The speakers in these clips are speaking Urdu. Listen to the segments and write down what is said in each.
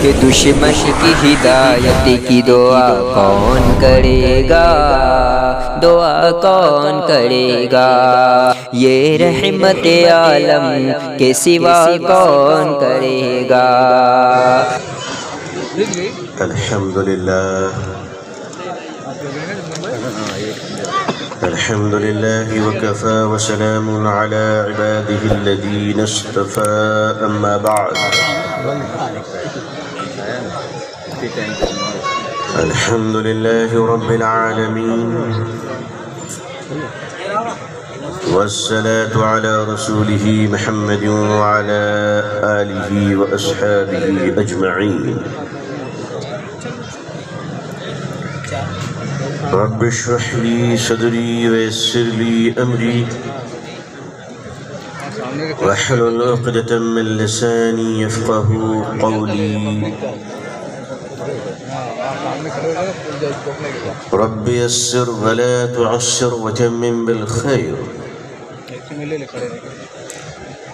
یہ دشمن کی ہدایت کی دعا کون کرے گا، دعا کون کرے گا، یہ رحمت عالم کے سوا کون کرے گا۔ الحمد لله وكفى وسلام على عباده الذين اصطفى أما بعد الحمد لله رب العالمين والصلاة على رسوله محمد وعلى آله وأصحابه أجمعين رب اشرح لي صدري ويسر لي أمري واحلل عقدة من لساني يفقه قولي رب يسر ولا تعسر وتمم بالخير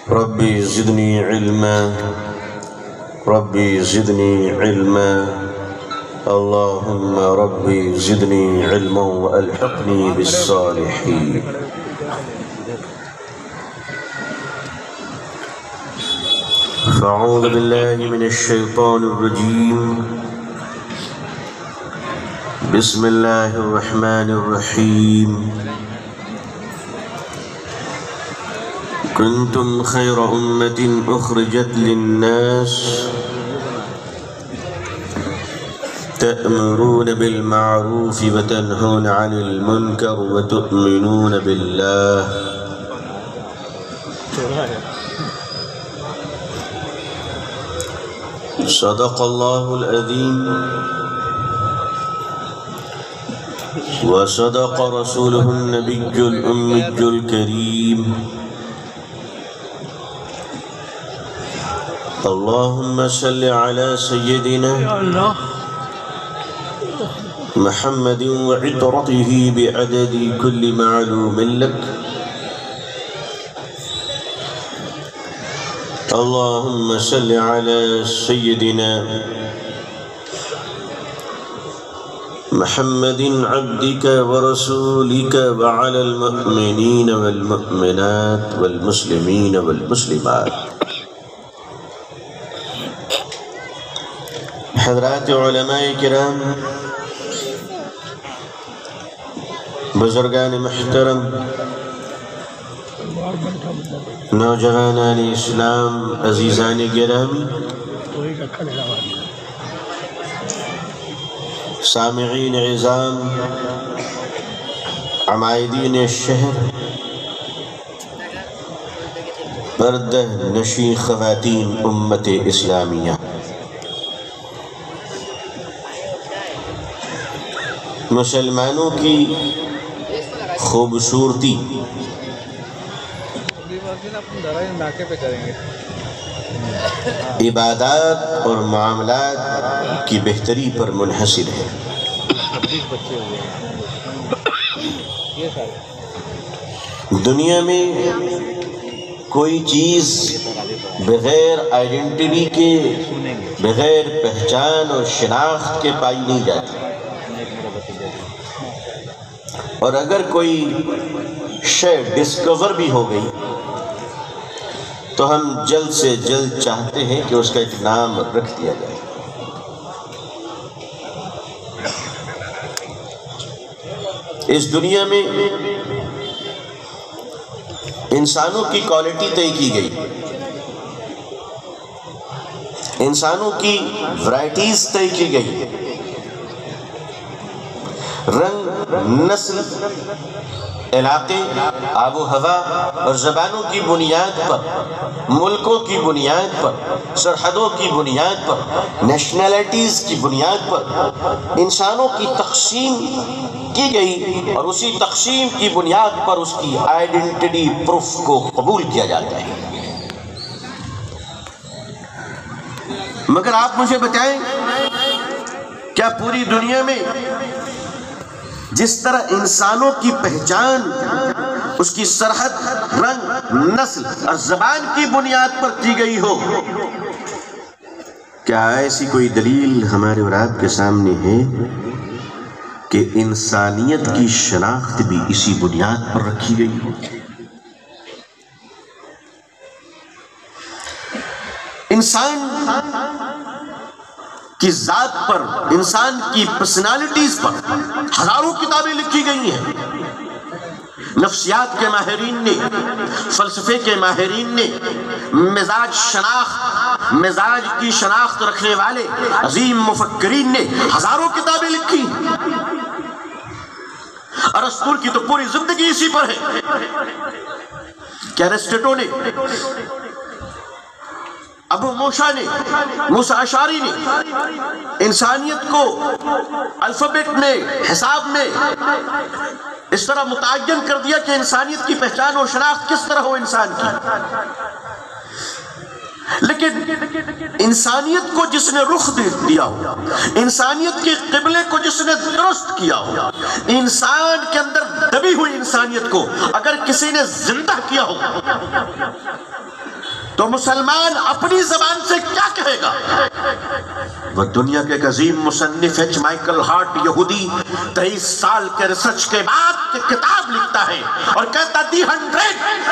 ربي زدني علما ربي زدني علما اللهم ربي زدني علما وألحقني بالصالحين فأعوذ بالله من الشيطان الرجيم بسم الله الرحمن الرحيم كنتم خير أمة أخرجت للناس تأمرون بالمعروف وتنهون عن المنكر وتؤمنون بالله صدق الله العظيم وصدق رسوله النبي الأمي الكريم اللهم صل على سيدنا محمد وعطرته بعدد كل معلوم لك اللهم صل على سيدنا محمد عبدك ورسولك وعلى المؤمنين والمؤمنات والمسلمين والمسلمات حضرات علماء کرام، بزرگان محترم، نوجوانان اسلام، عزیزان گرامی، سامعین عظام، عمائدین الشہر، پردہ نشی خواتین امت اسلامیہ، مسلمانوں کی خوبصورتی عبادات اور معاملات کی بہتری پر منحصر ہے۔ دنیا میں کوئی چیز بغیر آئیڈینٹی کے، بغیر پہچان اور شناخت کے پائی نہیں جاتی، اور اگر کوئی شے ڈسکور بھی ہو گئی تو ہم جلد سے جلد چاہتے ہیں کہ اس کا ایک نام رکھ دیا جائے۔ اس دنیا میں انسانوں کی کوالٹی طے کی گئی، انسانوں کی ورائٹیز طے کی گئی، رنگ، نسل، علاقے، آب و ہوا اور زبانوں کی بنیاد پر، ملکوں کی بنیاد پر، سرحدوں کی بنیاد پر، نیشنلٹیز کی بنیاد پر انسانوں کی تقسیم کی گئی، اور اسی تقسیم کی بنیاد پر اس کی آئیڈینٹی پروف کو قبول کیا جاتا ہے۔ مگر آپ مجھے بتائیں، کیا پوری دنیا میں جس طرح انسانوں کی پہچان اس کی سرحد، رنگ، نسل اور زبان کی بنیاد پر کی گئی ہو، کیا ایسی کوئی دلیل ہمارے اور آپ کے سامنے ہے کہ انسانیت کی شناخت بھی اسی بنیاد پر رکھی گئی ہو؟ انسان کی ذات پر، انسان کی پرسنالٹیز پر ہزاروں کتابیں لکھی گئی ہیں۔ نفسیات کے ماہرین نے، فلسفے کے ماہرین نے، مزاج کی شناخت رکھنے والے عظیم مفکرین نے ہزاروں کتابیں لکھی۔ ارسطو کی تو پوری زندگی اسی پر ہے۔ کیرسٹیٹو نے، ابو موسیٰ نے، موسیٰ اشعری نے انسانیت کو الفابیٹ میں، حساب میں اس طرح متعین کر دیا کہ انسانیت کی پہچان و شناخت کس طرح ہو انسان کی۔ لیکن انسانیت کو جس نے رخ دیا ہو، انسانیت کے قبلے کو جس نے درست کیا ہو، انسان کے اندر دبی ہوئی انسانیت کو اگر کسی نے زندہ کیا ہو تو مسلمان اپنی زبان سے کیا کہے گا؟ وہ دنیا کے عظیم مصنف ایچ مائیکل ہارٹ، یہودی، 23 سال کے ریسرچ کے بعد کتاب لکھتا ہے اور کہتا دی 100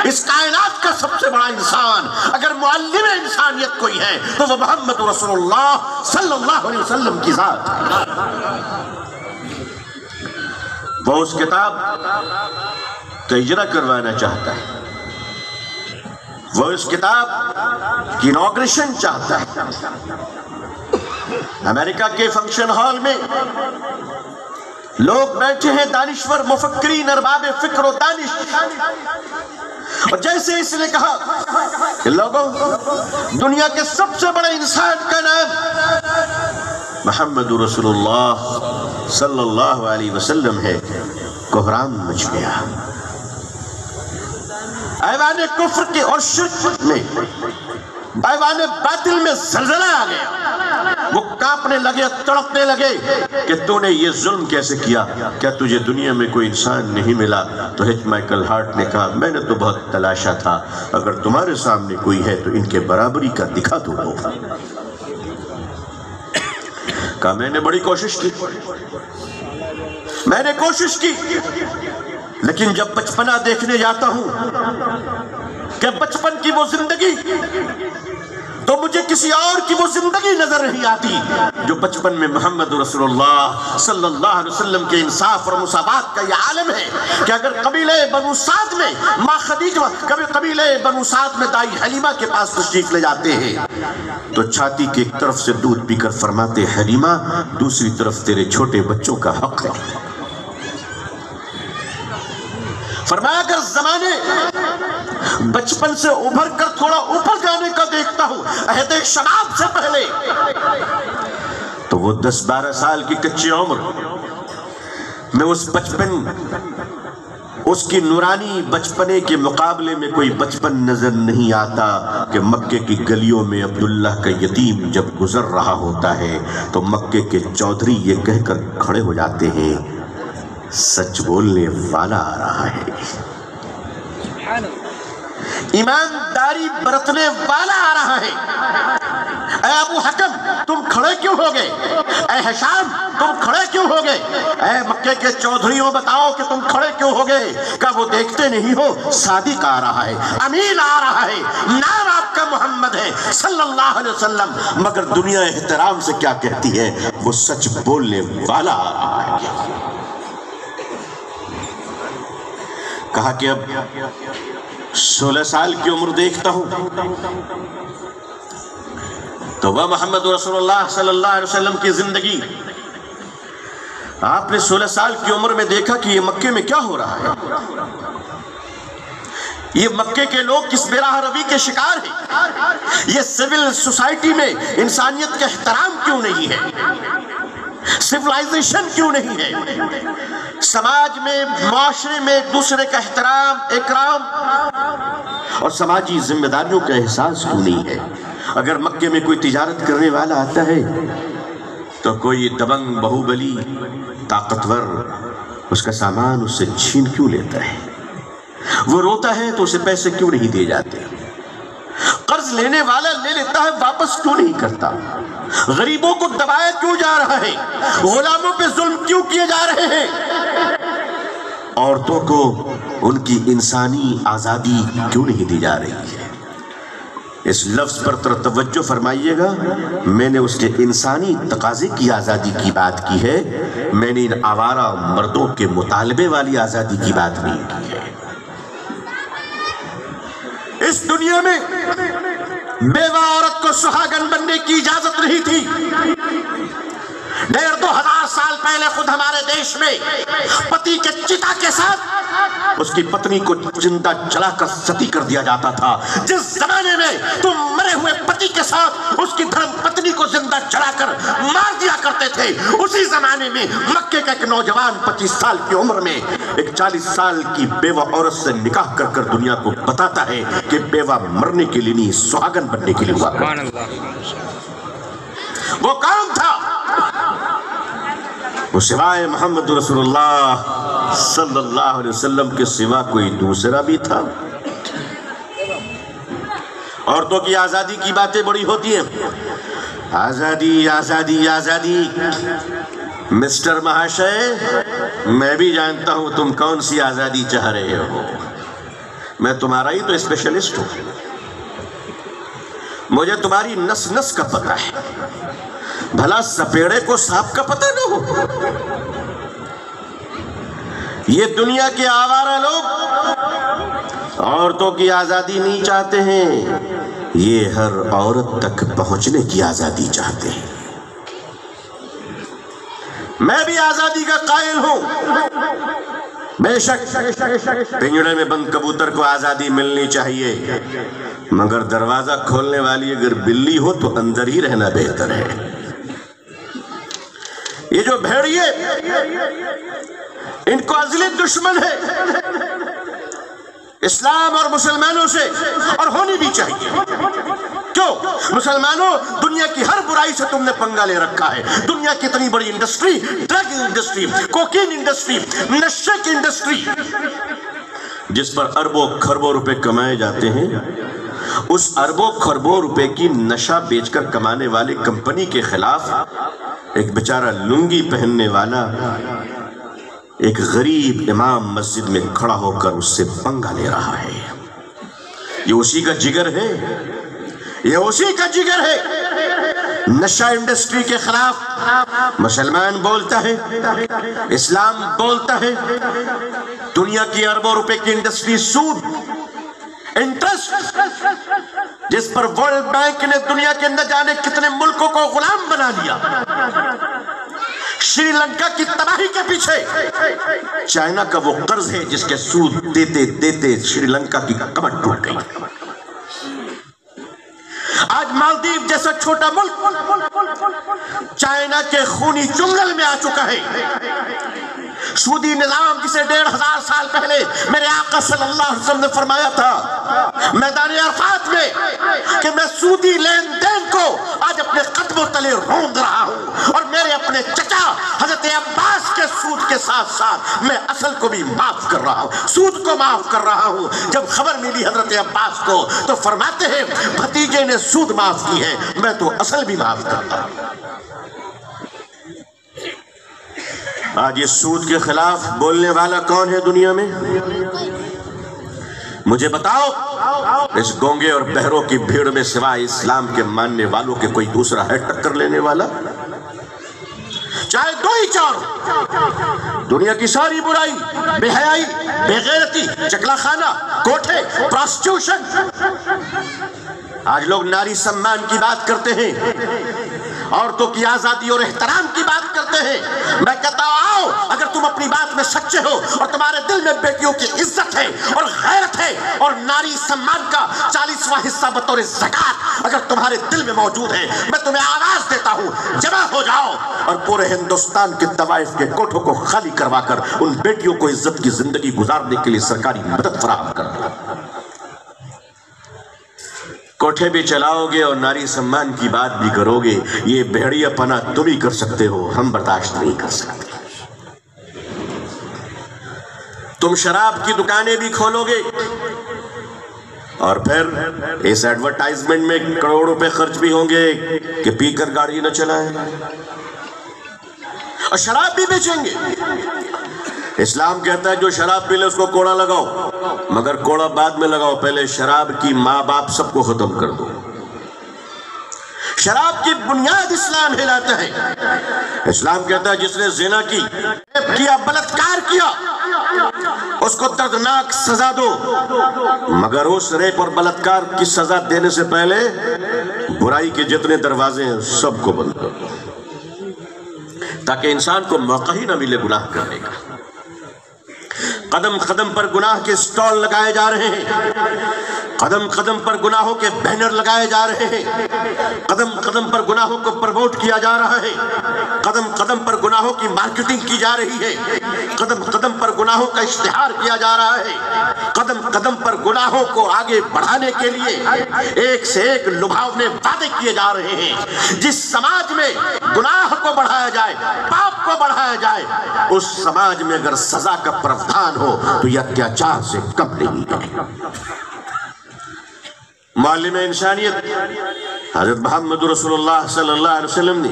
اس کائنات کا سب سے بڑا انسان اگر معلم انسانیت کوئی ہے تو وہ محمد رسول اللہ صلی اللہ علیہ وسلم کی ذات ہے۔ وہ اس کتاب کا اجرا کروانا چاہتا ہے، وہ اس کتاب کی انوگریشن چاہتا ہے۔ امریکہ کے فنکشن ہال میں لوگ بیٹھے ہیں، دانشور، مفکرین، ارباب فکر و دانش، اور جیسے اس نے کہا کہ لوگوں، دنیا کے سب سے بڑے انسان کا نام محمد رسول اللہ صلی اللہ علیہ وسلم ہے، کوہرام مچ گیا۔ ایوان کفر کے اور شرک میں، ایوان باطل میں زلزلہ آ گیا۔ وہ کانپنے لگے، تڑپنے لگے کہ تو نے یہ ظلم کیسے کیا؟ کیا تجھے دنیا میں کوئی انسان نہیں ملا؟ تو ایچ مائیکل ہارٹ نے کہا میں نے تو بہت تلاشا تھا، اگر تمہارے سامنے کوئی ہے تو ان کے برابری کا دکھا دو۔ کہا میں نے بڑی کوشش کی، میں نے کوشش کی، لیکن جب بچپنا دیکھنے جاتا ہوں کہ بچپن کی وہ زندگی، تو مجھے کسی اور کی وہ زندگی نظر نہیں آتی جو بچپن میں محمد رسول اللہ صلی اللہ علیہ وسلم کے انصاف اور مساوات کا یہ عالم ہے کہ اگر قبیلہ بنو سعد میں ماں خدیجہ، قبیلہ بنو سعد میں دائی حلیمہ کے پاس تشریف لے جاتے ہیں تو چھاتی کی ایک طرف سے دودھ پی کر فرماتے حلیمہ دوسری طرف تیرے چھوٹے بچوں کا حق ہے۔ فرمایا اگر زمانے بچپن سے ابھر کر تھوڑا اوپر جانے کا دیکھتا ہوں عہد شباب سے پہلے، تو وہ 10-12 سال کی کچی عمر میں اس بچپن، اس کی نورانی بچپنے کے مقابلے میں کوئی بچپن نظر نہیں آتا کہ مکے کی گلیوں میں عبداللہ کا یتیم جب گزر رہا ہوتا ہے تو مکے کے چودھری یہ کہہ کر کھڑے ہو جاتے ہیں سچ بولنے والا آ رہا ہے، ایمانداری برتنے والا آ رہا ہے۔ اے ابو حکم تم کھڑے کیوں ہو گئے؟ اے حشام تم کھڑے کیوں ہو گئے؟ اے مکے کے چودھریوں بتاؤ کہ تم کھڑے کیوں ہو گئے؟ کہ وہ دیکھتے نہیں ہو صادق آ رہا ہے، امین آ رہا ہے، نام آپ کا محمد ہے صلی اللہ علیہ وسلم، مگر دنیا احترام سے کیا کہتی ہے؟ وہ سچ بولنے والا آ رہا ہے۔ کہا کہ اب 16 سال کی عمر دیکھتا ہوں تو وہ محمد رسول اللہ صلی اللہ علیہ وسلم کی زندگی، آپ نے 16 سال کی عمر میں دیکھا کہ یہ مکے میں کیا ہو رہا ہے، یہ مکے کے لوگ کس بے راہ روی کے شکار ہیں، یہ سول سوسائٹی میں انسانیت کا احترام کیوں نہیں ہے، سیولائزیشن کیوں نہیں ہے، سماج میں، معاشرے میں دوسرے کا احترام، اکرام اور سماجی ذمہ داریوں کا احساس کیوں نہیں ہے۔ اگر مکے میں کوئی تجارت کرنے والا آتا ہے تو کوئی دبنگ بہوبلی طاقتور اس کا سامان اس سے چھین کیوں لیتا ہے؟ وہ روتا ہے تو اسے پیسے کیوں نہیں دیے جاتے؟ قرض لینے والا لے لیتا ہے واپس کیوں نہیں کرتا؟ غریبوں کو دبایا کیوں جا رہا ہے؟ غلاموں پہ ظلم کیوں کیے جا رہے ہیں؟ عورتوں کو ان کی انسانی آزادی کیوں نہیں دی جا رہی ہے؟ اس لفظ پر توجہ فرمائیے گا، میں نے اس کے انسانی تقاضے کی آزادی کی بات کی ہے، میں نے ان آوارہ مردوں کے مطالبے والی آزادی کی بات نہیں کی ہے۔ اس دنیا میں بیوہ عورت کو سہاگن بننے کی اجازت نہیں تھی۔ 1500 سال پہلے خود ہمارے دیش میں پتی کے چتا کے ساتھ اس کی پتنی کو زندہ جلا کر ستی کر دیا جاتا تھا۔ جس زمانے میں تم مرے ہوئے پتی کے ساتھ اس کی دھرم پتنی کو زندہ جلا کر مار دیا کرتے تھے، اسی زمانے میں مکے کا ایک نوجوان 25 سال کی عمر میں ایک 40 سال کی بیوہ عورت سے نکاح کر کر دنیا کو بتاتا ہے کہ بیوہ مرنے کے لیے نہیں، سہاگن بننے کے لیے ہوا کرتی۔ وہ کون تھا؟ وہ سوائے محمد رسول اللہ صلی اللہ علیہ وسلم کے سوا کوئی دوسرا بھی تھا؟ عورتوں کی آزادی کی باتیں بڑی ہوتی ہیں، آزادی آزادی آزادی۔ مسٹر مہاشے، میں بھی جانتا ہوں تم کون سی آزادی چاہ رہے ہو، میں تمہارا ہی تو اسپیشلسٹ ہوں، مجھے تمہاری نس نس کا پتہ ہے، بھلا سپیڑے کو سانپ کا پتہ نہ ہو؟ یہ دنیا کے آوارہ لوگ عورتوں کی آزادی نہیں چاہتے ہیں، یہ ہر عورت تک پہنچنے کی آزادی چاہتے ہیں۔ میں بھی آزادی کا قائل ہوں، بے شک پنجرے میں بند کبوتر کو آزادی ملنی چاہیے، مگر دروازہ کھولنے والی اگر بلی ہو تو اندر ہی رہنا بہتر ہے۔ یہ جو بھیڑیے ان کو ازلی دشمن ہے اسلام اور مسلمانوں سے، اور ہونی بھی چاہیے۔ کیوں؟ مسلمانوں، دنیا کی ہر برائی سے تم نے پنگا لے رکھا ہے۔ دنیا کی اتنی بڑی industry, drug industry, cocaine industry, نشے کی انڈسٹری، جس پر اربوں کھربوں روپے کمائے جاتے ہیں، اس اربوں کھربوں روپے کی نشہ بیچ کر کمانے والے کمپنی کے خلاف ایک بیچارہ لنگی پہننے والا ایک غریب امام مسجد میں کھڑا ہو کر اس سے پنگا لے رہا ہے۔ یہ اسی کا جگر ہے، یہ اسی کا جگر ہے۔ نشہ انڈسٹری کے خلاف مسلمان بولتا ہے، اسلام بولتا ہے۔ دنیا کی اربوں روپے کی انڈسٹری، سود، انٹرسٹ، جس پر ورلڈ بینک نے دنیا کے نہ جانے کتنے ملکوں کو غلام بنا لیا۔ شری لنکا کی تباہی کے پیچھے چائنا کا وہ قرض ہے جس کے سود دیتے دیتے شری لنکا کی کمر ٹوٹ گئی۔ آج مالدیو جیسا چھوٹا ملک چائنا کے خونی چنگل میں آ چکا ہے۔ سودی نظام جسے 1500 سال پہلے میرے آقا صلی اللہ علیہ وسلم نے فرمایا تھا میدان عرفات میں کہ میں سودی لین دین کو آج اپنے قدموں تلے روند رہا ہوں، اور میرے اپنے چچا حضرت عباس کے سود کے ساتھ ساتھ میں اصل کو بھی معاف کر رہا ہوں، سود کو معاف کر رہا ہوں۔ جب خبر ملی حضرت عباس کو تو فرماتے ہیں بھتیجے نے سود معاف کی ہے، میں تو اصل بھی معاف کرتا ہوں۔ آج یہ سود کے خلاف بولنے والا کون ہے دنیا میں؟ مجھے بتاؤ، اس گونگے اور بہروں کی بھیڑ میں سوائے اسلام کے ماننے والوں کے کوئی دوسرا ہے ٹکر لینے والا؟ چاہے دو ہی چار، دنیا کی ساری برائی، بے حیائی، بے غیرتی، چکلا خانہ، کوٹھے، پراسٹیوشن۔ آج لوگ ناری سمان کی بات کرتے ہیں، عورتوں کی آزادی اور احترام کی بات کرتے ہیں۔ میں کہتا ہوں آؤ، اگر تم اپنی بات میں سچے ہو اور تمہارے دل میں بیٹیوں کی عزت ہے اور غیرت ہے اور ناری سمان کا 40واں حصہ بطور زکات اگر تمہارے دل میں موجود ہے، میں تمہیں آواز دیتا ہوں، جمع ہو جاؤ اور پورے ہندوستان کے طوائف کے کوٹھوں کو خالی کروا کر ان بیٹیوں کو عزت کی زندگی گزارنے کے لیے سرکاری مدد فراہم کر دو۔ کوٹھے بھی چلاؤ گے اور ناری سمان کی بات بھی کرو گے، یہ بھیڑیا پنا تم ہی کر سکتے ہو، ہم برداشت نہیں کر سکتے۔ تم شراب کی دکانیں بھی کھولو گے، اور پھر اس ایڈورٹائزمنٹ میں کروڑ روپے خرچ بھی ہوں گے کہ پی کر گاڑی نہ چلائیں، اور شراب بھی بیچیں گے۔ اسلام کہتا ہے جو شراب پی لے اس کو کوڑا لگاؤ، مگر کوڑا بعد میں لگاؤ، پہلے شراب کی ماں باپ سب کو ختم کر دو۔ شراب کی بنیاد اسلام ہلاتا ہے۔ اسلام کہتا ہے جس نے زنا کیا، بلاತ್ಕಾರ کیا، اس کو دردناک سزا دو، مگر اس ریپ اور بلاತ್ಕಾರ کی سزا دینے سے پہلے برائی کے جتنے دروازے ہیں سب کو بند کر دو، تاکہ انسان کو موقع ہی نہ ملے گناہ کرنے کا۔ قدم قدم پر گناہ کے سٹال لگائے جا رہے ہیں، قدم قدم پر گناہوں کے بینر لگائے جا رہے ہیں، قدم قدم پر گناہوں کو پروموٹ کیا جا رہا ہے، قدم قدم پر گناہوں کی مارکیٹنگ کی جا رہی ہے، قدم قدم پر گناہوں کا اشتہار کیا جا رہا ہے، قدم قدم پر گناہوں کو آگے بڑھانے کے لیے ایک سے ایک لبھاونے وعدے کیے جا رہے ہیں۔ جس سماج میں گناہ کو بڑھایا جائے، پاپ کو بڑھایا جائے، اس سماج میں اگر سزا کا پراودھان ہو تو یہ اتیاچار سے کم نہیں ہے۔ معلم انسانیت حضرت محمد رسول اللہ صلی اللہ علیہ وسلم نے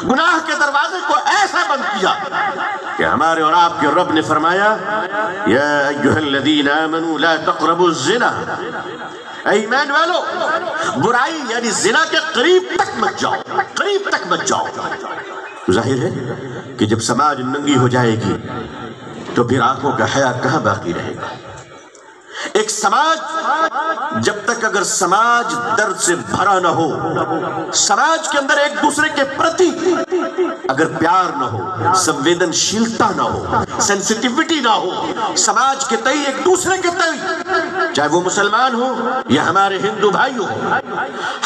گناہ کے دروازے کو ایسا بند کیا کہ ہمارے اور آپ کے رب نے فرمایا یا ایھا الذین آمنوا لا تقربوا الزنا، اے ایمان والو برائی یعنی زنا کے قریب تک مت جاؤ، قریب تک مت جاؤ۔ ظاہر ہے کہ جب سماج ننگی ہو جائے گی تو پھر آنکھوں کا حیا کہاں باقی رہے گا؟ ایک سماج جب تک اگر سماج درد سے بھرا نہ ہو، سماج کے اندر ایک دوسرے کے پرتی اگر پیار نہ ہو، سنویدنشیلتا نہ ہو، سینسٹیوٹی نہ ہو، سماج کے تئیں ایک دوسرے کے تئیں، چاہے وہ مسلمان ہو یا ہمارے ہندو بھائی ہو،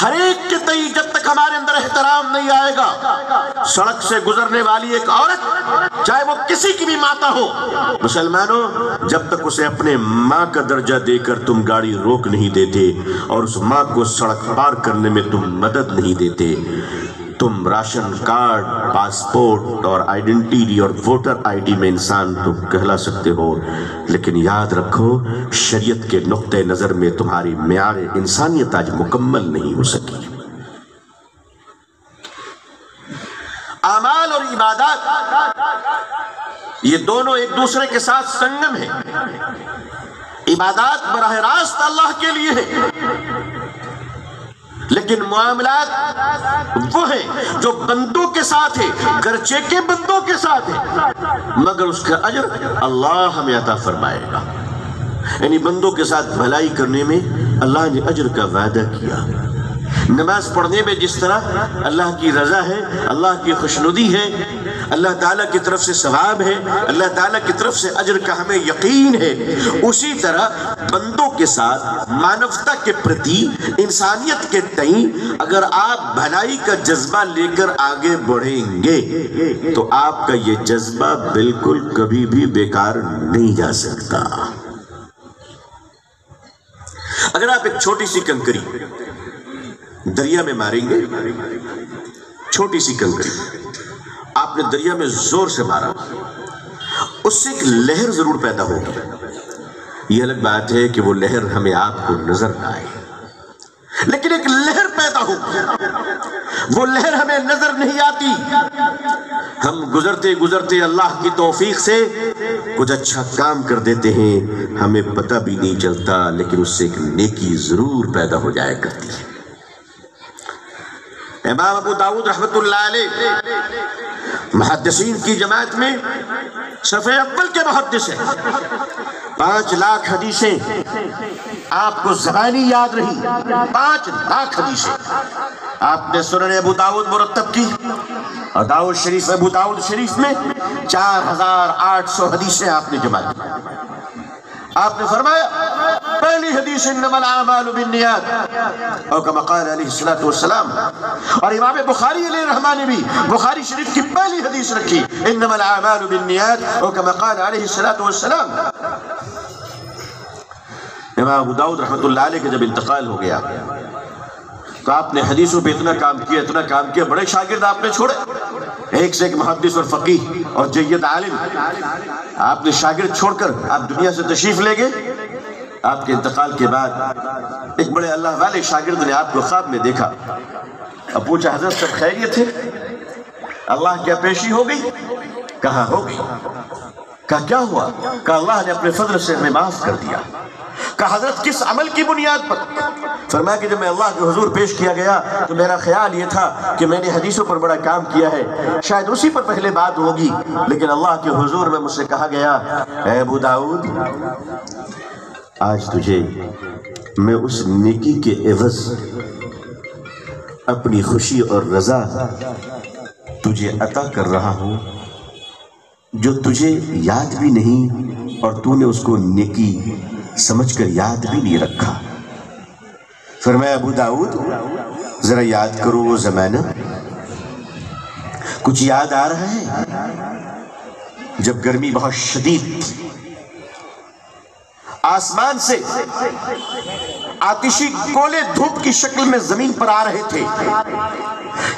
ہر ایک کے تئیں جب تک ہمارے اندر احترام نہیں آئے گا، سڑک سے گزرنے والی ایک عورت چاہے وہ کسی کی بھی ماتا ہو، مسلمانوں جب تک اسے اپنے ماں کا درجہ دے کر تم گاڑی روک نہیں دیتے اور اس ماں کو سڑک پار کرنے میں تم مدد نہیں دیتے، تم راشن کارڈ، پاسپورٹ اور آئیڈینٹی اور ووٹر آئی ڈی میں انسان تم کہلا سکتے ہو، لیکن یاد رکھو شریعت کے نقطہ نظر میں تمہاری معیار انسانیت آج مکمل نہیں ہو سکی۔ اعمال اور عبادات یہ دونوں ایک دوسرے کے ساتھ سنگم ہیں۔ عبادات براہ راست اللہ کے لیے ہے، لیکن معاملات وہ ہیں جو بندوں کے ساتھ ہیں، گرچہ کے بندوں کے ساتھ ہیں، مگر اس کا اجر اللہ ہمیں عطا فرمائے گا۔ یعنی بندوں کے ساتھ بھلائی کرنے میں اللہ نے اجر کا وعدہ کیا۔ نماز پڑھنے میں جس طرح اللہ کی رضا ہے، اللہ کی خوشنودی ہے، اللہ تعالیٰ کی طرف سے ثواب ہے، اللہ تعالیٰ کی طرف سے اجر کا ہمیں یقین ہے، اسی طرح بندوں کے ساتھ مانوتا کے پرتی، انسانیت کے تئیں اگر آپ بھلائی کا جذبہ لے کر آگے بڑھیں گے تو آپ کا یہ جذبہ بالکل کبھی بھی بیکار نہیں جا سکتا۔ اگر آپ ایک چھوٹی سی کنکری دریا میں ماریں گے، چھوٹی سی کنکری آپ نے دریا میں زور سے مارا، اس سے ایک لہر ضرور پیدا ہوگی۔ یہ الگ بات ہے کہ وہ لہر ہمیں آپ کو نظر نہ آئے، لیکن ایک لہر پیدا ہوگی، وہ لہر ہمیں نظر نہیں آتی۔ ہم گزرتے گزرتے اللہ کی توفیق سے کچھ اچھا کام کر دیتے ہیں، ہمیں پتہ بھی نہیں چلتا، لیکن اس سے ایک نیکی ضرور پیدا ہو جایا کرتی ہے۔ امام ابو داؤد رحمت اللہ علیہ محدثین کی جماعت میں صف اول کے محدث ہیں، 5 لاکھ حدیثیں آپ کو زبانی یاد رہی، 5 لاکھ حدیثیں آپ نے سنن ابو داؤد مرتب کی، اور داؤد شریف ابو داؤد شریف میں 4800 حدیثیں آپ نے جمع کی۔ آپ نے فرمایا پہلی حدیث انما الاعمال بالنیات، اور کما قال علیہ الصلوۃ والسلام، اور امام بخاری علیہ الرحمہ نے بھی بخاری شریف کی پہلی حدیث رکھی انما الاعمال بالنیات، اور کما قال علیہ الصلوۃ والسلام۔ امام ابو داؤد رحمۃ اللہ علیہ کا جب انتقال ہو گیا تو آپ نے حدیثوں پہ اتنا کام کیا، بڑے شاگرد آپ نے چھوڑے، ایک سے ایک محدث اور فقیہ اور جید عالم آپ نے شاگرد چھوڑ کر آپ دنیا سے تشریف لے گئے۔ آپ کے انتقال کے بعد ایک بڑے اللہ والے شاگرد نے آپ کو خواب میں دیکھا. اب پوچھا حضرت سب خیریت تھے؟ اللہ کیا پیشی ہو گئی؟ کہا ہو گئی. کہا کیا ہوا؟ کہا اللہ نے اپنے فضل سے ہمیں معاف کر دیا. کہا حضرت کس عمل کی بنیاد پر؟ فرمایا کہ جب میں اللہ کے حضور پیش کیا گیا تو میرا خیال یہ تھا کہ میں نے حدیثوں پر بڑا کام کیا ہے، شاید اسی پر پہلے بات ہوگی، لیکن اللہ کے حضور میں مجھ سے کہا گیا اے ابو داؤد آج تجھے میں اس نیکی کے عوض اپنی خوشی اور رضا تجھے عطا کر رہا ہوں جو تجھے یاد بھی نہیں اور تو نے اس کو نیکی سمجھ کر یاد بھی نہیں رکھا. فرمایا ابو داؤد ذرا یاد کرو وہ زمانہ، کچھ یاد آ رہا ہے جب گرمی بہت شدید تھی، آسمان سے آتشی گولے دھوپ کی شکل میں زمین پر آ رہے تھے،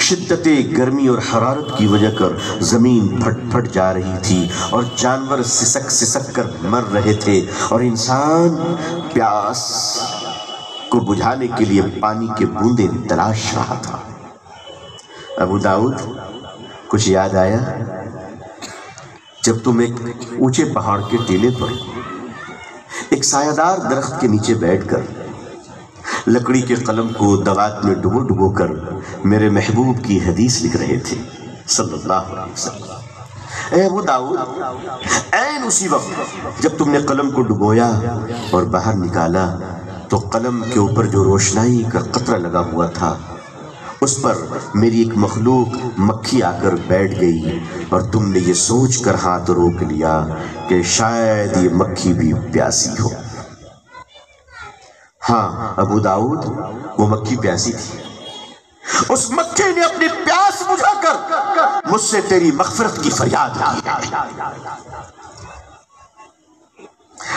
شدت گرمی اور حرارت کی وجہ کر زمین پھٹ پھٹ جا رہی تھی اور جانور سسک سسک کر مر رہے تھے اور انسان پیاس کو بجھانے کے لیے پانی کے بوندیں تلاش رہا تھا. ابو داؤد کچھ یاد آیا جب تم ایک اونچے پہاڑ کے ٹیلے پر ایک سایہ دار درخت کے نیچے بیٹھ کر لکڑی کے قلم کو دوات میں ڈبو ڈبو کر میرے محبوب کی حدیث لکھ رہے تھے صلی اللہ علیہ وسلم. اے ابو داؤد عین اسی وقت جب تم نے قلم کو ڈبویا اور باہر نکالا تو قلم کے اوپر جو روشنائی کا قطرہ لگا ہوا تھا اس پر میری ایک مخلوق مکھی آ کر بیٹھ گئی اور تم نے یہ سوچ کر ہاتھ روک لیا کہ شاید یہ مکھی بھی پیاسی ہو. ہاں ابو داؤد وہ مکھی پیاسی تھی. اس مکھی نے اپنی پیاس بجھا کر مجھ سے تیری مغفرت کی فریاد کی.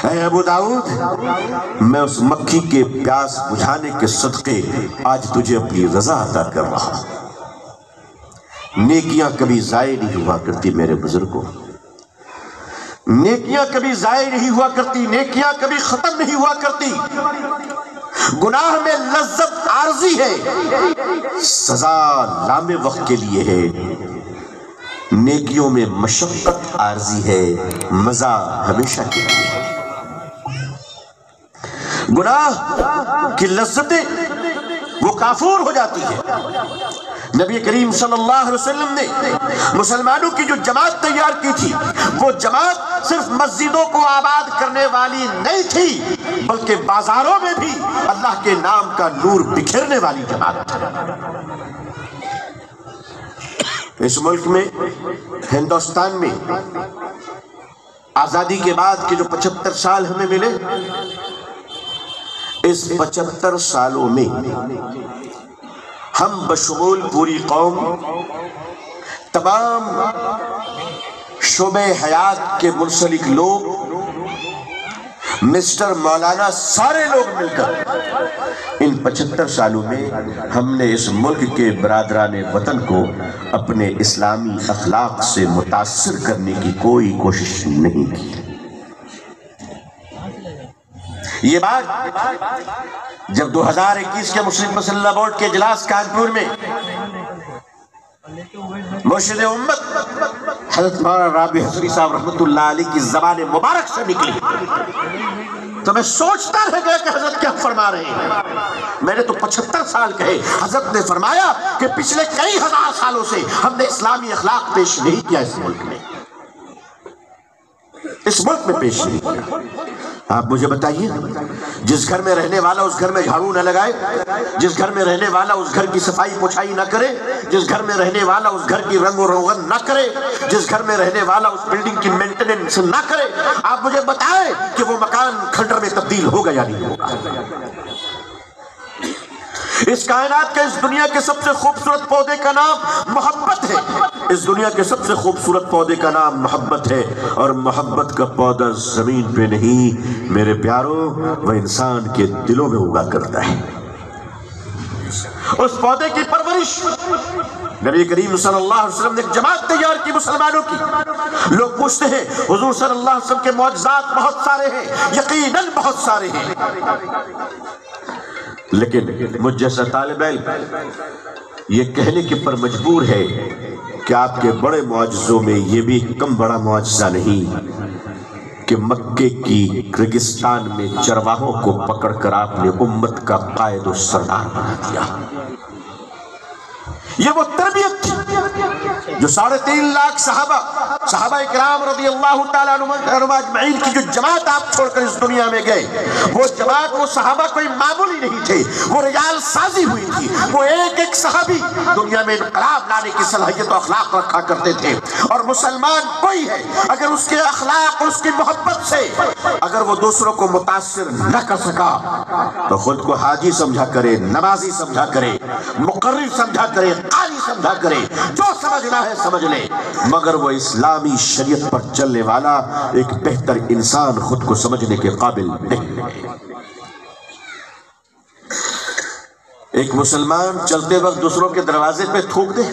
اے ابو داؤد میں اس مکھی کے پیاس بجھانے کے صدقے آج تجھے اپنی رضا عطا کر رہا ہوں. نیکیاں کبھی ضائع نہیں ہوا کرتی میرے بزرگوں، نیکیاں کبھی ضائع نہیں ہوا کرتی، نیکیاں کبھی ختم نہیں ہوا کرتی. گناہ میں لذت عارضی ہے، سزا لامع وقت کے لیے ہے. نیکیوں میں مشقت عارضی ہے، مزہ ہمیشہ کے لیے ہے. گناہ کی لذتیں وہ کافور ہو جاتی ہے. نبی کریم صلی اللہ علیہ وسلم نے مسلمانوں کی جو جماعت تیار کی تھی وہ جماعت صرف مسجدوں کو آباد کرنے والی نہیں تھی بلکہ بازاروں میں بھی اللہ کے نام کا نور بکھیرنے والی جماعت تھی. اس ملک میں ہندوستان میں آزادی کے بعد کے جو 75 سال ہمیں ملے، اس 75 سالوں میں ہم بشمول پوری قوم تمام شعبہ حیات کے منسلک لوگ مسٹر مولانا سارے لوگ مل کر ان 75 سالوں میں ہم نے اس ملک کے برادران وطن کو اپنے اسلامی اخلاق سے متاثر کرنے کی کوئی کوشش نہیں کی. یہ بات جب 2021 کے مسلم مسلح بورڈ کے اجلاس کانپور میں مرشد امت حضرت مولانا رابع حصری صاحب رحمۃ اللہ علیہ کی زبان مبارک سے نکلی تو میں سوچتا رہ گیا کہ حضرت کیا فرما رہے ہیں. میں نے تو 75 سال کہے، حضرت نے فرمایا کہ پچھلے کئی ہزار سالوں سے ہم نے اسلامی اخلاق پیش نہیں کیا اس ملک میں، اس ملک میں پیش نہیں کیا. آپ مجھے بتائیے، جس گھر میں رہنے والا اس گھر میں جھاڑو نہ لگائے، جس گھر میں رہنے والا اس گھر کی صفائی پوچھائی نہ کرے، جس گھر میں رہنے والا اس گھر کی رنگ و روغن نہ کرے، جس گھر میں رہنے والا اس بلڈنگ کی مینٹیننس نہ کرے، آپ مجھے بتائیں کہ وہ مکان کھنڈر میں تبدیل ہوگا یا نہیں ہوگا. اس کائنات کے اس دنیا کے سب سے خوبصورت پودے کا نام محبت ہے. اس دنیا کے سب سے خوبصورت پودے کا نام محبت ہے، اور محبت کا پودا زمین پہ نہیں میرے پیاروں، وہ انسان کے دلوں میں اگا کرتا ہے. اس پودے کی پرورش نبی کریم صلی اللہ علیہ وسلم نے ایک جماعت تیار کی مسلمانوں کی. لوگ پوچھتے ہیں حضور صلی اللہ علیہ وسلم کے معجزات بہت سارے ہیں، یقیناً بہت سارے ہیں، لیکن مجھ جیسا طالب علم یہ کہنے کے پر مجبور ہے کہ آپ کے بڑے معجزوں میں یہ بھی کم بڑا معجزہ نہیں کہ مکے کی ریگستان میں چرواہوں کو پکڑ کر آپ نے امت کا قائد و سردار بنا دیا. یہ وہ تربیت تھی جو 3.5 لاکھ صحابہ اکرام رضی اللہ تعالیٰ عنہم اجمعین کی جو جماعت آپ چھوڑ کر اس دنیا میں گئے، وہ جماعت، وہ صحابہ کوئی معمولی نہیں تھے، وہ رجال سازی ہوئی تھی. وہ ایک صحابی دنیا میں انقلاب لانے کی صلاحیت و اخلاق رکھا کرتے تھے. اور مسلمان کوئی ہے اگر اس کے اخلاق اور اس کی محبت سے اگر وہ دوسروں کو متاثر نہ کر سکا تو خود کو حاجی سمجھا کرے، نمازی سمجھا کرے، مقرر سمجھا کرے، قاری سمجھا کرے، جو سمجھنا ہے سمجھ لے، مگر وہ اسلامی شریعت پر چلنے والا ایک بہتر انسان خود کو سمجھنے کے قابل نہیں ہے. ایک مسلمان چلتے وقت دوسروں کے دروازے پہ تھوک دے،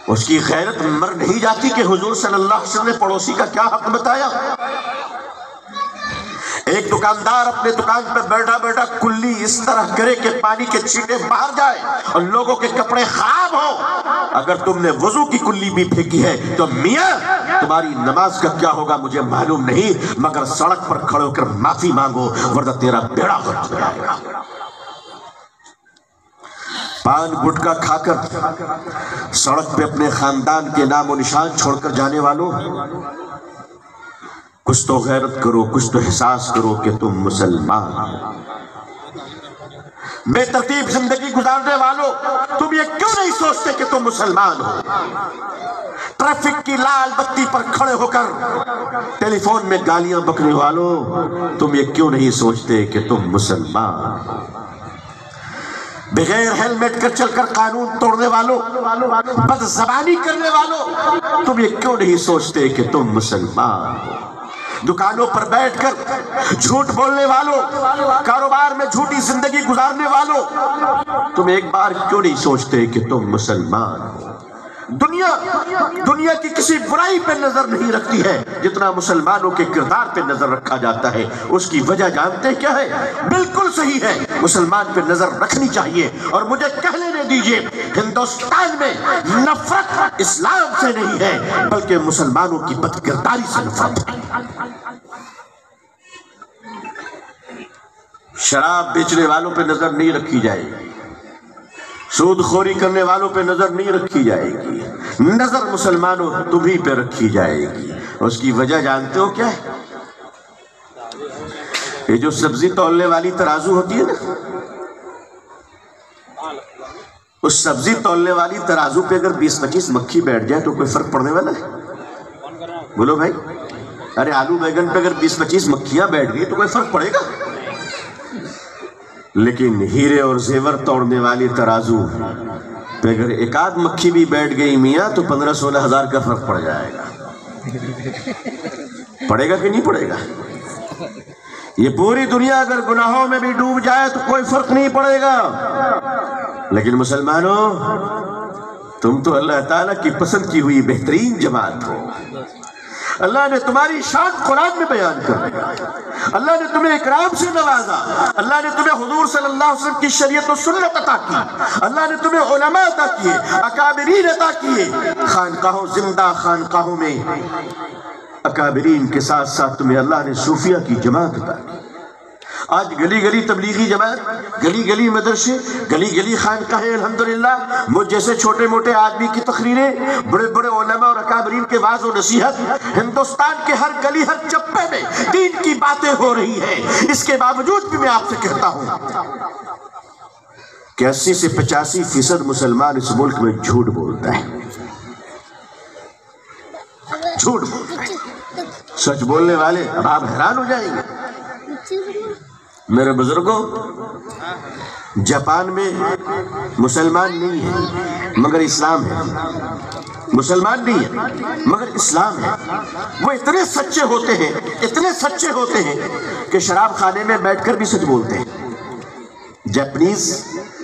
اس کی غیرت مر نہیں جاتی کہ حضور صلی اللہ علیہ وسلم نے پڑوسی کا کیا حق بتایا. ایک دکاندار اپنے دکان پہ بیٹھا بیٹھا کلی اس طرح کرے کہ پانی کے چھینٹے باہر جائے اور لوگوں کے کپڑے خراب ہوں. اگر تم نے وضو کی کلی بھی پھینکی ہے تو میاں تمہاری نماز کا کیا ہوگا مجھے معلوم نہیں، مگر سڑک پر کھڑے ہو کر معافی مانگو ورنہ تیرا بیڑا غرق ہو جائے گا. پان گٹکا کھا کر سڑک پہ اپنے خاندان کے نام و نشان چھوڑ کر جانے والوں، کچھ تو غیرت کرو، کچھ تو احساس کرو کہ تم مسلمان ہو. بے ترتیب زندگی گزارنے والوں، تم یہ کیوں نہیں سوچتے کہ تم مسلمان ہو؟ ٹریفک کی لال بتی پر کھڑے ہو کر ٹیلی فون میں گالیاں بکنے والوں، تم یہ کیوں نہیں سوچتے کہ تم مسلمان ہو؟ بغیر ہیلمٹ کر چل کر قانون توڑنے والوں، بد زبانی کرنے والوں، تم یہ کیوں نہیں سوچتے کہ تم مسلمان ہو؟ دکانوں پر بیٹھ کر جھوٹ بولنے والوں، کاروبار میں جھوٹی زندگی گزارنے والوں، تم ایک بار کیوں نہیں سوچتے کہ تم مسلمان ہو؟ دنیا کی کسی برائی پہ نظر نہیں رکھتی ہے جتنا مسلمانوں کے کردار پہ نظر رکھا جاتا ہے. اس کی وجہ جانتے کیا ہے؟ بالکل صحیح ہے، مسلمان پہ نظر رکھنی چاہیے. اور مجھے کہہ لینے دیجئے، ہندوستان میں نفرت اسلام سے نہیں ہے بلکہ مسلمانوں کی بد کرداری سے نفرت ہے. شراب بیچنے والوں پہ نظر نہیں رکھی جائے گی، سود خوری کرنے والوں پہ نظر نہیں رکھی جائے گی، نظر مسلمانوں تمہیں پہ رکھی جائے گی. اس کی وجہ جانتے ہو کیا ہے؟ یہ جو سبزی تولنے والی ترازو ہوتی ہے نا، اس سبزی تولنے والی ترازو پہ اگر 20-25 مکھی بیٹھ جائے تو کوئی فرق پڑنے والا ہے؟ بولو بھائی. ارے آلو بیگن پہ اگر 20-25 مکھیاں بیٹھ گئی تو کوئی فرق پڑے گا؟ لیکن ہیرے اور زیور توڑنے والی ترازو پہ اگر ایک آدھ مکھی بھی بیٹھ گئی میاں تو 15-16 ہزار کا فرق پڑ جائے گا. پڑے گا کہ نہیں پڑے گا؟ یہ پوری دنیا اگر گناہوں میں بھی ڈوب جائے تو کوئی فرق نہیں پڑے گا. لیکن مسلمانوں، تم تو اللہ تعالیٰ کی پسند کی ہوئی بہترین جماعت ہو. اللہ نے تمہاری شان قرآن میں بیان کر دیا، اللہ نے تمہیں اکرام سے نوازا، اللہ نے تمہیں حضور صلی اللہ علیہ وسلم کی شریعت و سنت عطا کی، اللہ نے تمہیں علماء عطا کیے، اکابرین عطا کیے. خانقاہوں، زندہ خانقاہوں میں اکابرین کے ساتھ ساتھ تمہیں اللہ نے صوفیہ کی جماعت عطا کی. آج گلی گلی تبلیغی جماعت، گلی گلی مدرسے، گلی گلی خانقاہیں. الحمدللہ مجھ جیسے چھوٹے موٹے آدمی کی تقریریں، بڑے بڑے علماء اور اکابرین کے واعظ و نصیحت، ہندوستان کے ہر گلی ہر چپے میں دین کی باتیں ہو رہی ہیں. اس کے باوجود بھی میں آپ سے کہتا ہوں کہ 80 سے 85% مسلمان اس ملک میں جھوٹ بولتا ہے، جھوٹ بولتا ہے. سچ بولنے والے اب آپ حیران ہو جائیں گے. میرے بزرگوں، جاپان میں مسلمان نہیں ہے مگر اسلام ہے، مسلمان نہیں ہے مگر اسلام ہے. وہ اتنے سچے ہوتے ہیں، اتنے سچے ہوتے ہیں کہ شراب خانے میں بیٹھ کر بھی سچ بولتے ہیں. جاپنیز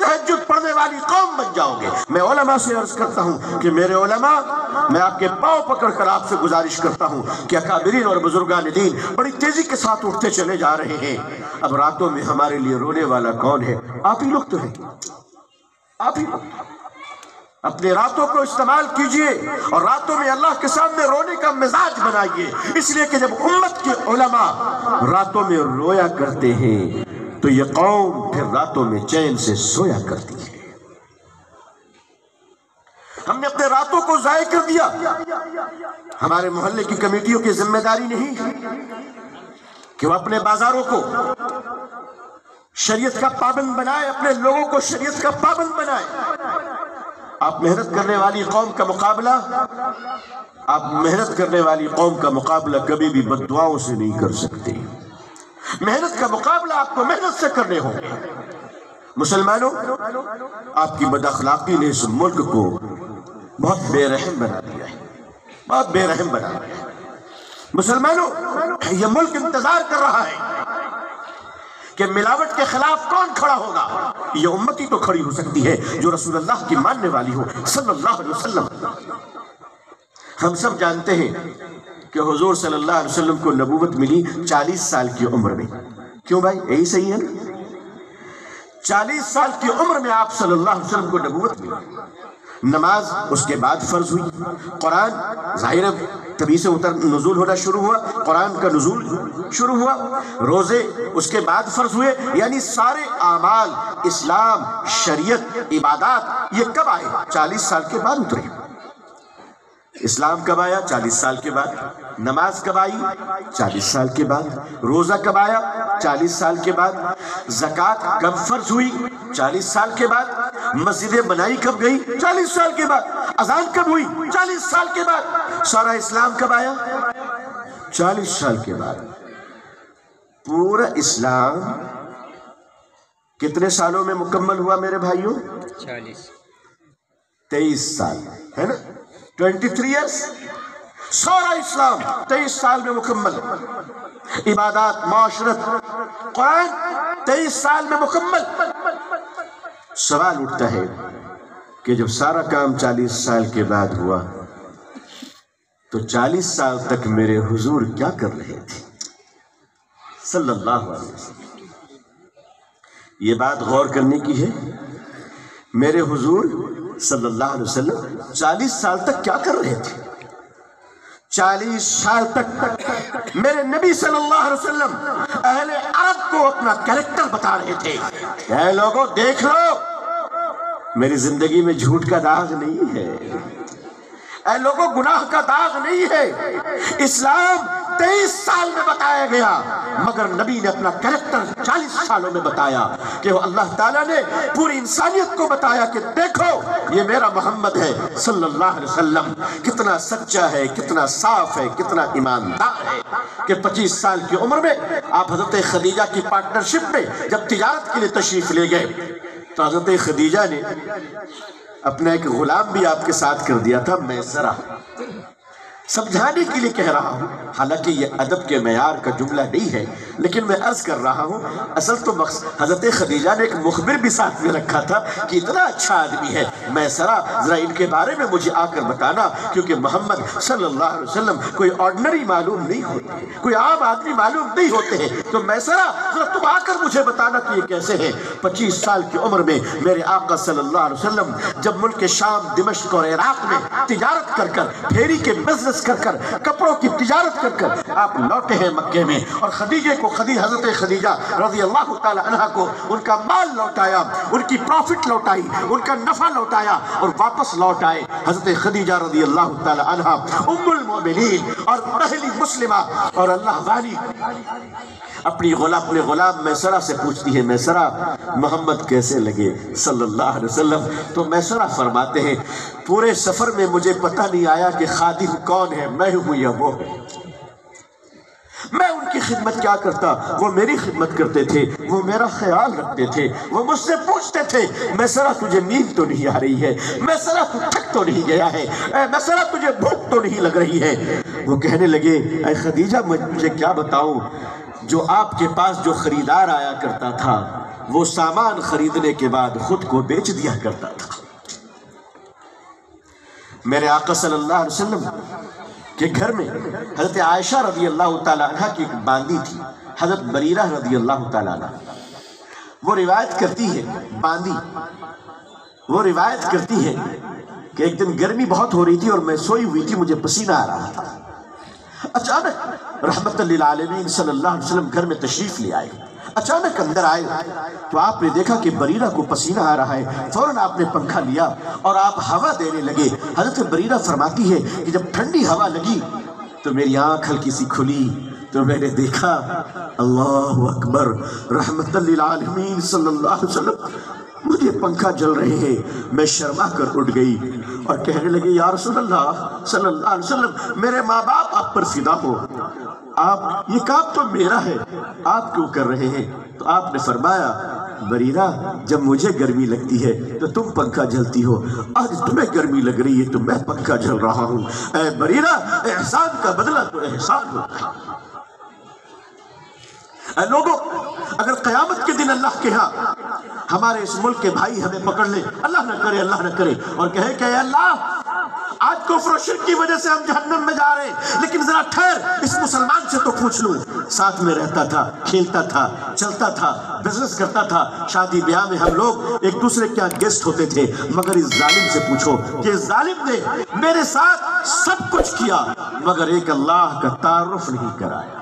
تہجد پڑھنے والی قوم بن جاؤ گے۔ میں علماء سے عرض کرتا ہوں کہ میرے علماء، میں آپ کے پاؤں پکڑ کر آپ سے گزارش کرتا ہوں کہ اکابرین اور بزرگان دین بڑی تیزی کے ساتھ اٹھتے چلے جا رہے ہیں۔ اب راتوں میں ہمارے لیے رونے والا کون ہے؟ آپ ہی لوگ تو ہیں، آپ ہی لوگ۔ اپنے راتوں کو استعمال کیجئے اور راتوں میں اللہ کے سامنے رونے کا مزاج بنائیے، اس لیے کہ جب امت کے علماء راتوں میں رویا کرتے ہیں تو یہ قوم پھر راتوں میں چین سے سویا کرتی ہے۔ ہم نے اپنے راتوں کو ضائع کر دیا۔ ہمارے محلے کی کمیٹیوں کی ذمہ داری نہیں کہ وہ اپنے بازاروں کو شریعت کا پابند بنائے، اپنے لوگوں کو شریعت کا پابند بنائے۔ آپ محنت کرنے والی قوم کا مقابلہ کبھی بھی بد دعاؤں سے نہیں کر سکتے۔ محنت کا مقابلہ آپ کو محنت سے کرنے ہوگا۔ مسلمانوں، آپ کی بد اخلاقی نے اس ملک کو بہت بے رحم بنا دیا ہے، بہت بے رحم بنا دیا ہے۔ مسلمانوں، یہ ملک انتظار کر رہا ہے کہ ملاوٹ کے خلاف کون کھڑا ہوگا۔ یہ امتی تو کھڑی ہو سکتی ہے جو رسول اللہ کی ماننے والی ہو صلی اللہ علیہ وسلم۔ ہم سب جانتے ہیں کہ حضور صلی اللہ علیہ وسلم کو نبوت ملی 40 سال کی عمر میں۔ کیوں بھائی؟ یہی صحیح ہے نا؟ 40 سال کی عمر میں آپ صلی اللہ علیہ وسلم کو نبوت ملی۔ نماز اس کے بعد فرض ہوئی، قرآن ظاہر تبھی سے نزول ہونا شروع ہوا، قرآن کا نزول شروع ہوا، روزے اس کے بعد فرض ہوئے، یعنی سارے اعمال، اسلام، شریعت، عبادات یہ کب آئے؟ 40 سال کے بعد اترے۔ اسلام کب آیا؟ 40 سال کے بعد۔ نماز کب آئی؟ 40 سال کے بعد۔ روزہ کب آیا؟ 40 سال کے بعد۔ زکوٰۃ کب فرض ہوئی؟ 40 سال کے بعد۔ مسجدیں بنائی کب گئی؟ 40 سال کے بعد۔ اذان کب ہوئی؟ 40 سال کے بعد۔ سارا اسلام کب آیا؟ 40 سال کے بعد۔ پورا اسلام کتنے سالوں میں مکمل ہوا میرے بھائیوں؟ 23 سال، ہے نا؟ 23 ایئرس۔ سارا اسلام 23 سال میں مکمل۔ عبادات، معاشرت، قرآن 23 سال میں مکمل۔ سوال اٹھتا ہے کہ جب سارا کام 40 سال کے بعد ہوا تو 40 سال تک میرے حضور کیا کر رہے تھے صلی اللہ علیہ وسلم؟ یہ بات غور کرنے کی ہے۔ میرے حضور صلی اللہ علیہ وسلم 40 سال تک کیا کر رہے تھے؟ 40 سال تک میرے نبی صلی اللہ علیہ وسلم اہل عرب کو اپنا کریکٹر بتا رہے تھے۔ اے لوگوں دیکھ لو، میری زندگی میں جھوٹ کا داغ نہیں ہے، اے لوگوں گناہ کا داغ نہیں ہے۔ اسلام 23 سال میں بتایا گیا، مگر نبی نے اپنا کریکٹر 40 سالوں میں بتایا کہ وہ اللہ تعالیٰ نے پوری انسانیت کو بتایا کہ دیکھو یہ میرا محمد ہے صلی اللہ علیہ وسلم، کتنا سچا ہے، کتنا صاف ہے، کتنا ایماندار ہے کہ 25 سال کی عمر میں آپ حضرت خدیجہ کی پارٹنرشپ میں جب تجارت کے لیے تشریف لے گئے تو حضرت خدیجہ نے اپنا ایک غلام بھی آپ کے ساتھ کر دیا تھا، میسرہ۔ سمجھانے کے لیے کہہ رہا ہوں، حالانکہ یہ ادب کے معیار کا جملہ نہیں ہے، لیکن میں عرض کر رہا ہوں اصل تو حضرت خدیجہ نے ایک مخبر بھی ساتھ میں رکھا تھا کہ اتنا اچھا آدمی ہے میسرہ، ذرا ان کے بارے میں مجھے آ کر بتانا، کیونکہ محمد صلی اللہ علیہ وسلم کوئی آرڈنری معلوم نہیں ہوتے، کوئی عام آدمی معلوم نہیں ہوتے ہیں، تو میسرہ ذرا تم آ کر مجھے بتانا کہ یہ کیسے ہے۔ 25 سال کی عمر میں میرے آقا صلی اللہ علیہ وسلم جب ملک شام، دمشق اور عراق میں تجارت کر کر، پھیری کے بزنس کر کر، کپڑوں کی تجارت کر کر آپ لوٹے ہیں مکے میں، اور خدیجہ کو حضرت خدیجہ رضی اللہ تعالی عنہ کو ان کا مال لوٹایا، ان کی پروفٹ لوٹائی، ان کا نفع لوٹایا اور واپس لوٹ آئے۔ حضرت خدیجہ رضی اللہ تعالی عنہ ام المؤمنین اور پہلی مسلمہ اور اللہ والی اپنے غلام میسرہ سے پوچھتی ہے، میسرہ محمد کیسے لگے صلی اللہ علیہ وسلم؟ تو میسرہ فرماتے ہیں پورے سفر میں مجھے پتہ نہیں آیا کہ خادم کون ہے، میں ہوں یا وہ ہے۔ میں ان کی خدمت کیا کرتا، وہ میری خدمت کرتے تھے، وہ میرا خیال رکھتے تھے، وہ مجھ سے پوچھتے تھے میسرہ تجھے نیند تو نہیں آ رہی ہے، میسرہ تو تھک تو نہیں گیا ہے، میسرہ تجھے بھوک تو نہیں لگ رہی ہے؟ وہ کہنے لگے اے خدیجہ مجھے کیا بتاؤں، جو آپ کے پاس جو خریدار آیا کرتا تھا وہ سامان خریدنے کے بعد خود کو بیچ دیا کرتا تھا۔ میرے آقا صلی اللہ علیہ وسلم کے گھر میں حضرت عائشہ رضی اللہ تعالیٰ عنہ کی ایک باندی تھی، حضرت بریرہ رضی اللہ تعالیٰ عنہ۔ وہ روایت کرتی ہے، باندی وہ روایت کرتی ہے کہ ایک دن گرمی بہت ہو رہی تھی اور میں سوئی ہوئی تھی، مجھے پسینہ آ رہا تھا۔ اچانک رحمت للعالمین صلی اللہ علیہ وسلم گھر میں تشریف لے آئے۔ اچانک اندر آئے تو آپ نے دیکھا کہ بریرہ کو پسینہ آ رہا ہے۔ فوراً آپ نے پنکھا لیا اور آپ ہوا دینے لگے۔ حضرت بریرہ فرماتی ہے کہ جب ٹھنڈی ہوا لگی تو میری آنکھ ہلکی سی کھلی تو میں نے دیکھا اللہ اکبر، رحمت للعالمین صلی اللہ علیہ وسلم مجھے پنکھا جل رہے ہیں۔ میں شرما کر اٹھ گئی اور کہنے لگے یا رسول اللہ صلی اللہ علیہ وسلم، میرے ماں باپ آپ پر فدا ہو، آپ یہ کام تو میرا ہے، آپ کیوں کر رہے ہیں؟ تو آپ نے فرمایا بریرہ جب مجھے گرمی لگتی ہے تو تم پنکھا جلتی ہو، آج تمہیں گرمی لگ رہی ہے تو میں پنکھا جل رہا ہوں۔ اے بریرہ، احسان کا بدلہ تو احسان ہوتا ہے۔ اے لوگوں، اگر قیامت کے دن اللہ کے ہاں ہمارے اس ملک کے بھائی ہمیں پکڑ لیں، اللہ نہ کرے اللہ نہ کرے، اور کہے کہ اے اللہ آج کفر و شرک کی وجہ سے ہم جہنم میں جا رہے ہیں، لیکن ذرا ٹھہر اس مسلمان سے تو پوچھ لوں، ساتھ میں رہتا تھا، کھیلتا تھا، چلتا تھا، بزنس کرتا تھا، شادی بیاہ میں ہم لوگ ایک دوسرے کے یہاں گیسٹ ہوتے تھے، مگر اس ظالم سے پوچھو کہ اس ظالم نے میرے ساتھ سب کچھ کیا مگر ایک اللہ کا تعارف نہیں کرایا۔